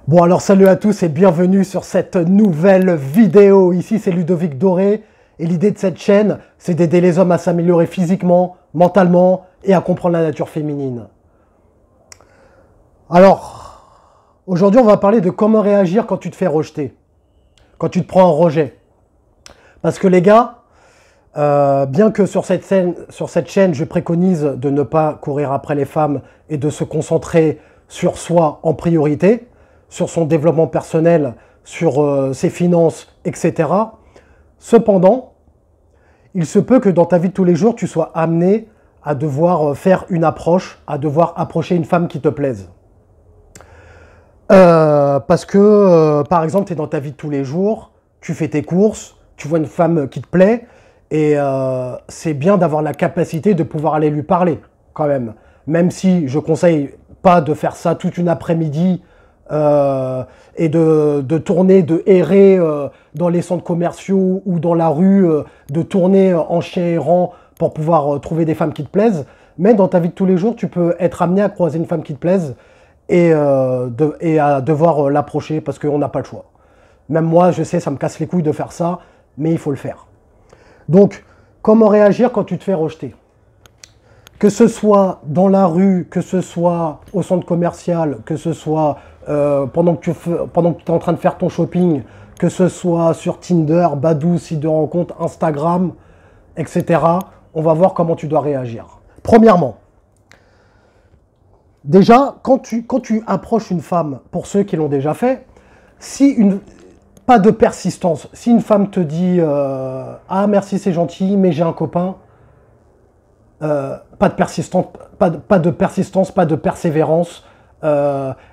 Bon alors salut à tous et bienvenue sur cette nouvelle vidéo. Ici c'est Ludovic Doré et l'idée de cette chaîne c'est d'aider les hommes à s'améliorer physiquement, mentalement et à comprendre la nature féminine. Alors aujourd'hui on va parler de comment réagir quand tu te fais rejeter, quand tu te prends un rejet. Parce que les gars, bien que sur cette chaîne je préconise de ne pas courir après les femmes et de se concentrer sur soi en priorité, sur son développement personnel, sur ses finances, etc. Cependant, il se peut que dans ta vie de tous les jours, tu sois amené à devoir faire une approche, à devoir approcher une femme qui te plaise. Parce que, par exemple, tu es dans ta vie de tous les jours, tu fais tes courses, tu vois une femme qui te plaît, et c'est bien d'avoir la capacité de pouvoir aller lui parler, quand même. Même si je conseille pas de faire ça toute une après-midi, et de tourner, de errer dans les centres commerciaux ou dans la rue, de tourner en chien errant pour pouvoir trouver des femmes qui te plaisent. Mais dans ta vie de tous les jours, tu peux être amené à croiser une femme qui te plaise et à devoir l'approcher parce qu'on n'a pas le choix. Même moi, je sais, ça me casse les couilles de faire ça, mais il faut le faire. Donc, comment réagir quand tu te fais rejeter ? Que ce soit dans la rue, que ce soit au centre commercial, que ce soit pendant que tu es en train de faire ton shopping, que ce soit sur Tinder, Badoo, site de rencontre, Instagram, etc. On va voir comment tu dois réagir. Premièrement, déjà, quand tu approches une femme, pour ceux qui l'ont déjà fait, pas de persistance. Si une femme te dit « Ah merci, c'est gentil, mais j'ai un copain », pas de persistance, pas de persévérance.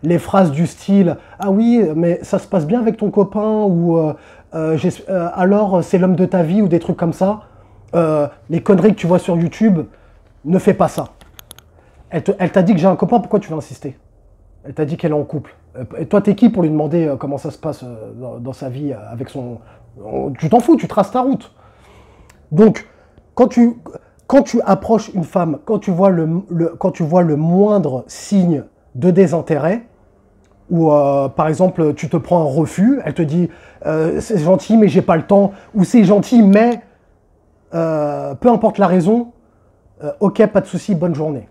Les phrases du style « Ah oui, mais ça se passe bien avec ton copain » ou alors c'est l'homme de ta vie » ou des trucs comme ça. Les conneries que tu vois sur YouTube, ne fais pas ça. Elle t'a dit que j'ai un copain, pourquoi tu veux insister? Elle t'a dit qu'elle est en couple. Et toi, t'es qui pour lui demander comment ça se passe dans sa vie avec son... Tu t'en fous, tu traces ta route. Donc, quand tu approches une femme, quand tu vois le moindre signe de désintérêt, ou par exemple tu te prends un refus, elle te dit c'est gentil mais j'ai pas le temps, ou c'est gentil mais peu importe la raison, ok, pas de souci, bonne journée.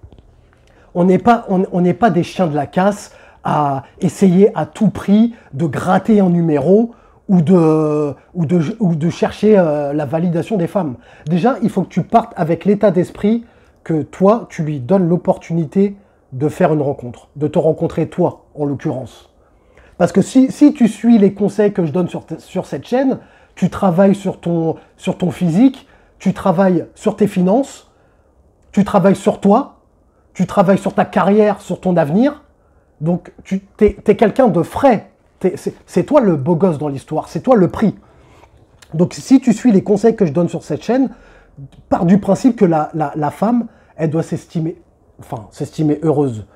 On n'est pas des chiens de la casse à essayer à tout prix de gratter un numéro ou de chercher la validation des femmes. Déjà, il faut que tu partes avec l'état d'esprit que toi, tu lui donnes l'opportunité de faire une rencontre, de te rencontrer toi, en l'occurrence. Parce que si tu suis les conseils que je donne sur cette chaîne, tu travailles sur ton physique, tu travailles sur tes finances, tu travailles sur toi, tu travailles sur ta carrière, sur ton avenir. Donc, t'es quelqu'un de frais. C'est toi le beau gosse dans l'histoire, c'est toi le prix. Donc si tu suis les conseils que je donne sur cette chaîne, pars du principe que la femme, elle doit s'estimer heureuse.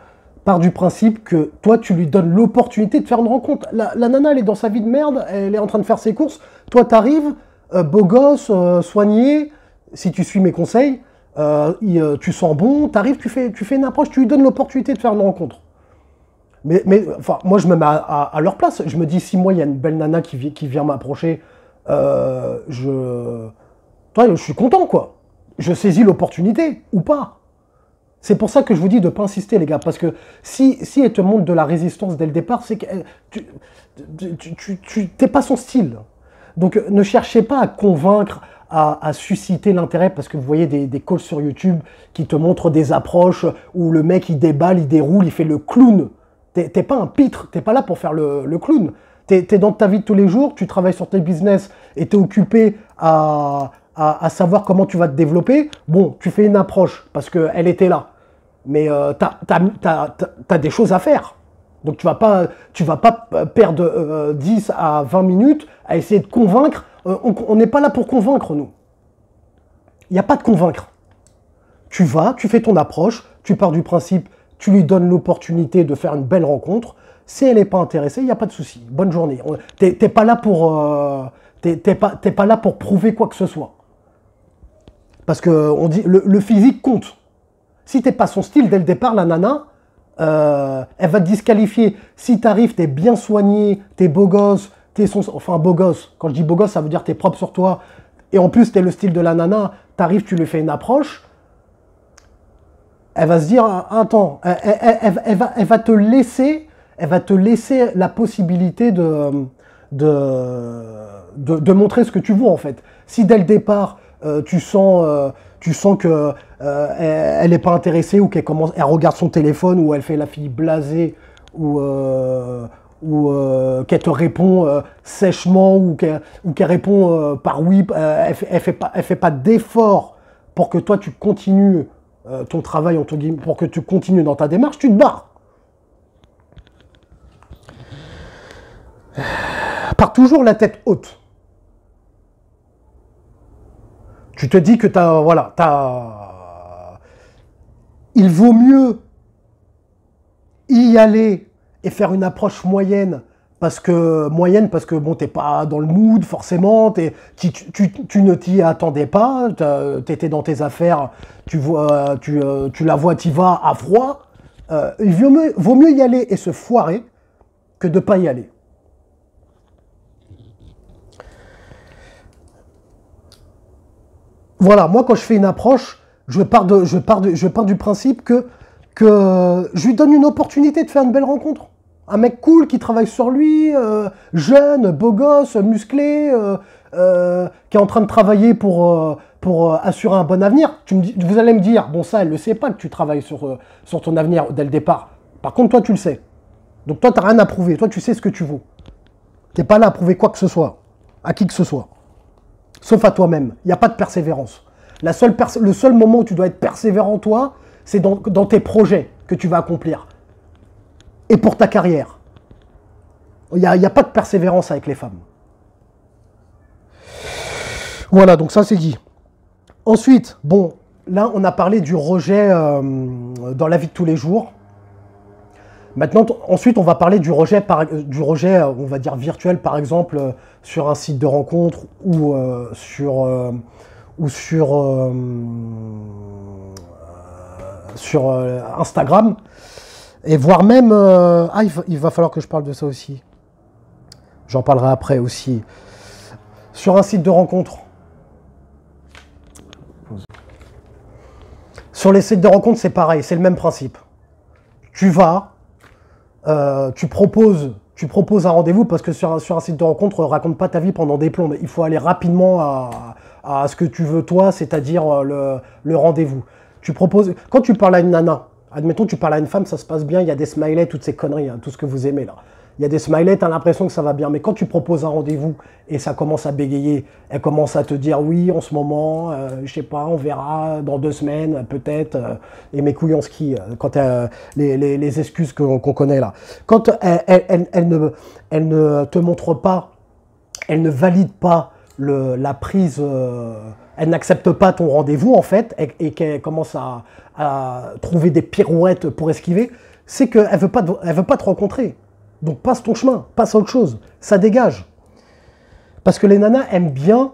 Pars du principe que toi, tu lui donnes l'opportunité de faire une rencontre. La nana, elle est dans sa vie de merde, elle est en train de faire ses courses. Toi, t'arrives, beau gosse, soigné, si tu suis mes conseils, tu sens bon, t'arrives, tu fais une approche, tu lui donnes l'opportunité de faire une rencontre. Mais enfin, moi, je me mets à leur place. Je me dis, si moi, il y a une belle nana qui vient m'approcher, je suis content, quoi. Je saisis l'opportunité, ou pas. C'est pour ça que je vous dis de ne pas insister, les gars. Parce que si elle te montre de la résistance dès le départ, c'est que tu n'es pas son style. Donc, ne cherchez pas à convaincre, à susciter l'intérêt, parce que vous voyez des calls sur YouTube qui te montrent des approches où le mec, il déballe, il déroule, il fait le clown. T'es pas un pitre, t'es pas là pour faire le clown. T'es dans ta vie de tous les jours, tu travailles sur tes business et t'es occupé à savoir comment tu vas te développer. Bon, tu fais une approche parce qu'elle était là. Mais t'as des choses à faire. Donc tu vas pas perdre 10 à 20 minutes à essayer de convaincre. On n'est pas là pour convaincre, nous. Il n'y a pas de convaincre. Tu fais ton approche, tu pars du principe, tu lui donnes l'opportunité de faire une belle rencontre. Si elle n'est pas intéressée, il n'y a pas de souci. Bonne journée. T'es pas là pour prouver quoi que ce soit. Parce que on dit le physique compte. Si t'es pas son style dès le départ, la nana, elle va te disqualifier. Si tu arrives, tu es bien soigné, tu es beau gosse, enfin beau gosse, quand je dis beau gosse, ça veut dire tu es propre sur toi, et en plus tu es le style de la nana, tu arrives, tu lui fais une approche, elle va se dire, attends, elle va te laisser la possibilité de montrer ce que tu vaux en fait. Si dès le départ, tu sens que elle n'est pas intéressée ou elle regarde son téléphone ou elle fait la fille blasée ou qu'elle te répond sèchement ou qu'elle répond par oui, elle fait pas d'effort pour que toi tu continues ton travail, entre guillemets, pour que tu continues dans ta démarche, tu te barres. Pars toujours la tête haute. Tu te dis que il vaut mieux y aller et faire une approche moyenne parce que bon, t'es pas dans le mood forcément, tu ne t'y attendais pas, t'étais dans tes affaires, tu la vois, t'y vas à froid. Il vaut mieux y aller et se foirer que de pas y aller. Voilà, moi quand je fais une approche, je pars du principe que je lui donne une opportunité de faire une belle rencontre. Un mec cool qui travaille sur lui, jeune, beau gosse, musclé, qui est en train de travailler pour assurer un bon avenir. Vous allez me dire, bon ça, elle ne sait pas que tu travailles sur ton avenir dès le départ. Par contre, toi, tu le sais. Donc toi, tu n'as rien à prouver. Toi, tu sais ce que tu vaux. Tu n'es pas là à prouver quoi que ce soit, à qui que ce soit. Sauf à toi-même. Il n'y a pas de persévérance. Le seul moment où tu dois être persévérant, toi, c'est dans tes projets que tu vas accomplir. Et pour ta carrière. Il n'y a pas de persévérance avec les femmes. Voilà, donc ça c'est dit. Ensuite, bon, là on a parlé du rejet dans la vie de tous les jours. Maintenant, ensuite on va parler du rejet, on va dire virtuel, par exemple, sur un site de rencontre ou sur Instagram. Et voire même... il va falloir que je parle de ça aussi. J'en parlerai après aussi. Sur un site de rencontre. Sur les sites de rencontre, c'est pareil, c'est le même principe. Tu vas, tu proposes un rendez-vous parce que sur un site de rencontre, raconte pas ta vie pendant des plombs. Il faut aller rapidement à ce que tu veux toi, c'est-à-dire le rendez-vous. Quand tu parles à une nana, admettons tu parles à une femme, ça se passe bien, il y a des smileys, toutes ces conneries, hein, tout ce que vous aimez là. Il y a des smileys, tu as l'impression que ça va bien. Mais quand tu proposes un rendez-vous et ça commence à bégayer, elle commence à te dire oui, en ce moment, je sais pas, on verra dans 2 semaines, peut-être, et mes couilles en ski, quand les excuses qu'on connaît là. Quand elle ne te montre pas, elle ne valide pas la prise, elle n'accepte pas ton rendez-vous en fait, et qu'elle commence à trouver des pirouettes pour esquiver, c'est qu'elle veut pas te rencontrer. Donc passe ton chemin, passe à autre chose, ça dégage. Parce que les nanas aiment bien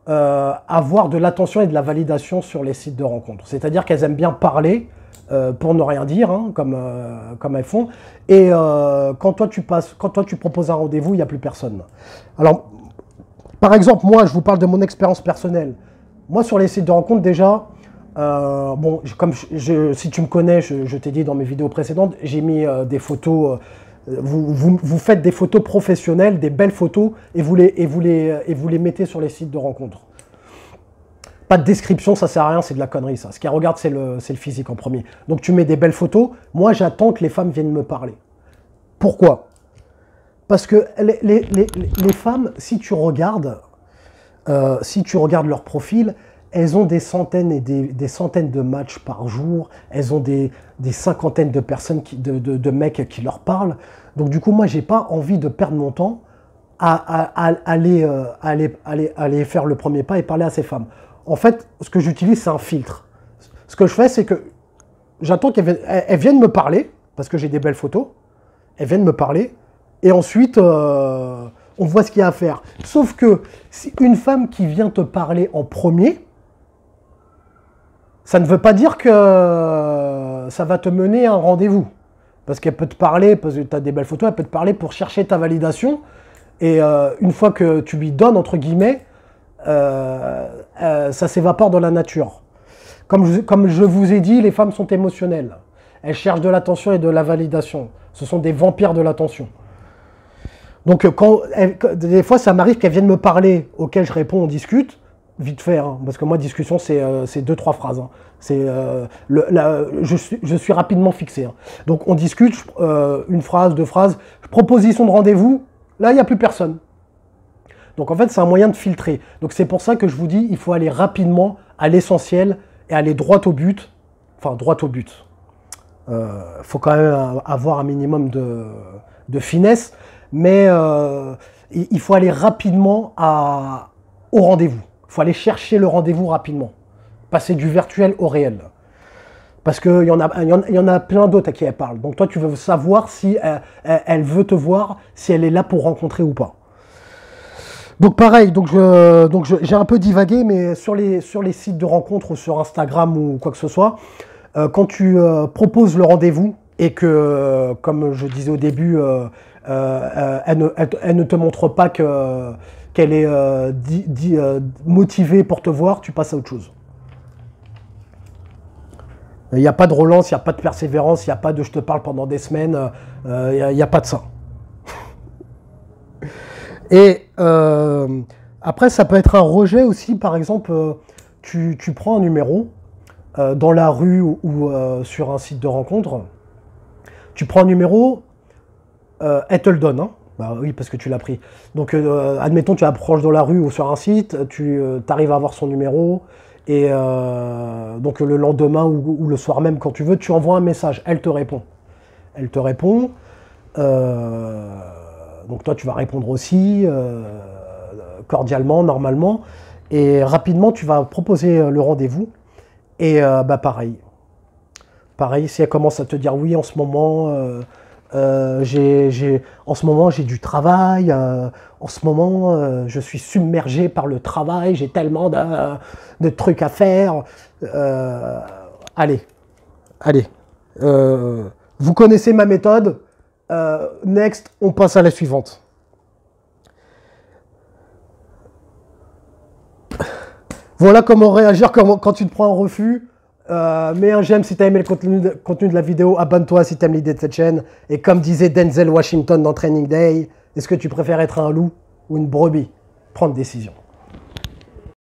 avoir de l'attention et de la validation sur les sites de rencontres. C'est-à-dire qu'elles aiment bien parler pour ne rien dire, hein, comme elles font. Et quand toi tu proposes un rendez-vous, il n'y a plus personne. Alors, par exemple, moi, je vous parle de mon expérience personnelle. Moi, sur les sites de rencontres, déjà, bon, si tu me connais, je t'ai dit dans mes vidéos précédentes, j'ai mis des photos... Vous faites des photos professionnelles, des belles photos, et vous les mettez sur les sites de rencontres. Pas de description, ça sert à rien, c'est de la connerie ça. Ce qu'elles regardent, c'est le physique en premier. Donc tu mets des belles photos, moi j'attends que les femmes viennent me parler. Pourquoi? Parce que les femmes, si tu regardes leur profil, elles ont des centaines et des centaines de matchs par jour. Elles ont des cinquantaines de personnes, de mecs qui leur parlent. Donc du coup, moi, j'ai pas envie de perdre mon temps à aller faire le premier pas et parler à ces femmes. En fait, ce que j'utilise, c'est un filtre. Ce que je fais, c'est que j'attends qu'elles viennent me parler, parce que j'ai des belles photos. Elles viennent me parler. Et ensuite, on voit ce qu'il y a à faire. Sauf que si une femme qui vient te parler en premier, ça ne veut pas dire que ça va te mener à un rendez-vous. Parce qu'elle peut te parler, parce que tu as des belles photos, elle peut te parler pour chercher ta validation. Et une fois que tu lui donnes, entre guillemets, ça s'évapore dans la nature. Comme je vous ai dit, les femmes sont émotionnelles. Elles cherchent de l'attention et de la validation. Ce sont des vampires de l'attention. Donc, des fois, ça m'arrive qu'elles viennent me parler, auxquelles je réponds, on discute, vite fait, hein, parce que moi, discussion, c'est 2-3 phrases. Hein. Je suis rapidement fixé. Hein. Donc, on discute, une phrase, 2 phrases, proposition de rendez-vous, là, il n'y a plus personne. Donc, en fait, c'est un moyen de filtrer. Donc, c'est pour ça que je vous dis, il faut aller rapidement à l'essentiel et aller droit au but. Enfin, droit au but. Faut quand même avoir un minimum de finesse. Mais il faut aller rapidement au rendez-vous. Il faut aller chercher le rendez-vous rapidement. Passer du virtuel au réel. Parce qu'il y en a plein d'autres à qui elle parle. Donc toi, tu veux savoir si elle veut te voir, si elle est là pour rencontrer ou pas. Donc pareil, j'ai un peu divagué, mais sur les sites de rencontres ou sur Instagram ou quoi que ce soit, quand tu proposes le rendez-vous et que, comme je disais au début, elle ne te montre pas qu'elle est motivée pour te voir, tu passes à autre chose. Il n'y a pas de relance, il n'y a pas de persévérance, il n'y a pas de je te parle pendant des semaines, il n'y a pas de ça. Et après, ça peut être un rejet aussi, par exemple, tu prends un numéro dans la rue ou sur un site de rencontre, tu prends un numéro, elle te le donne, hein. Bah oui, parce que tu l'as pris. Donc, admettons, tu approches dans la rue ou sur un site, tu arrives à avoir son numéro, et donc le lendemain ou le soir même, quand tu veux, tu envoies un message, elle te répond. Elle te répond, donc toi, tu vas répondre aussi, cordialement, normalement, et rapidement, tu vas proposer le rendez-vous, et bah pareil. Pareil, si elle commence à te dire oui, en ce moment... en ce moment, j'ai du travail. En ce moment, je suis submergé par le travail. J'ai tellement de trucs à faire. Allez. Vous connaissez ma méthode. Next, on passe à la suivante. Voilà comment réagir quand tu te prends un refus. Mets un j'aime si tu as aimé le contenu de la vidéo, abonne-toi si tu aimes l'idée de cette chaîne. Et comme disait Denzel Washington dans Training Day, est-ce que tu préfères être un loup ou une brebis? Prends une décision.